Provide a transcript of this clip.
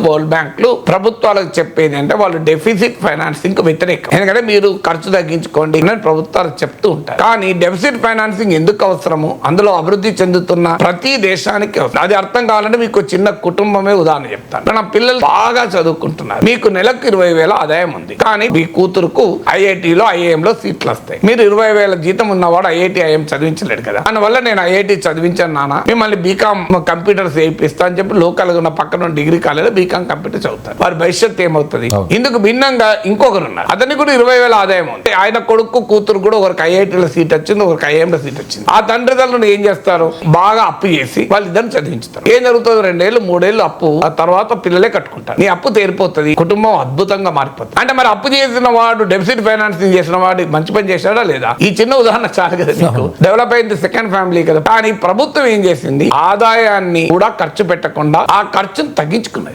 World బ్యాంకులు ప్రభుత్వాలకు చెప్పేది అంటే వాళ్ళు డెఫిసిట్ ఫైనాన్సింగ్ కు వ్యతిరేకం. ఎందుకంటే మీరు ఖర్చు తగ్గించుకోండి అని ప్రభుత్వాలు చెప్తూ ఉంటారు. కానీ డెఫిసిట్ ఫైనాన్సింగ్ ఎందుకు అవసరము, అందులో అభివృద్ధి చెందుతున్న ప్రతి దేశానికి అవసరం. అది అర్థం కావాలంటే మీకు చిన్న కుటుంబమే ఉదాహరణ చెప్తాను. నా పిల్లలు బాగా చదువుకుంటున్నారు, మీకు నెలకు 20,000 ఆదాయం ఉంది, కానీ మీ కూతురుకు ఐఐటీలో ఐఐఎంలో సీట్లు వస్తాయి. మీరు 20,000 జీతం ఉన్నవాడు ఐఐటి ఐఎం చదివించలేడు కదా. అందువల్ల నేను ఐఐటి చదివించాను నాన్న, మిమ్మల్ని బీకామ్ కంప్యూటర్స్ వేయిస్తా అని చెప్పి లోకల్ గా ఉన్న పక్కన డిగ్రీ కాలేజీలో బీకామ్ కంప్యూటర్ చదువుతారు. వారి భవిష్యత్తు ఏమవుతుంది? ఇందుకు భిన్నంగా ఇంకొకరు ఉన్నారు, అతనికి కూడా 20,000 ఆదాయం ఉంది. ఆయన కొడుకు కూతురు కూడా ఒకరికి ఐఐటీలో సీట్ వచ్చింది, ఒకరికి ఐఐఎంలో సీట్ వచ్చింది. ఆ తండ్రిదండ్రులు ఏం చేస్తారు? బాగా అప్పు చేసి వాళ్ళిద్దరిని చదివించుతారు. ఏం జరుగుతుంది? 2 ఏళ్ళు 3 ఏళ్ళు అప్పు, ఆ తర్వాత పిల్లలే కట్టుకుంటారు. నీ అప్పు తీరిపోతుంది, కుటుంబం అద్భుతంగా మారిపోతుంది. అంటే మరి అప్పు చేసిన వాడు, డెఫిసిట్ ఫైనాన్సింగ్ చేసిన వాడు మంచి పని చేశాడా లేదా? ఈ చిన్న ఉదాహరణ చాలు కదా మీకు. డెవలప్ అయింది సెకండ్ ఫ్యామిలీ కదా. కానీ ప్రభుత్వం ఏం చేసింది? ఆదాయాన్ని కూడా ఖర్చు పెట్టకుండా ఆ ఖర్చును తగ్గించుకున్నది.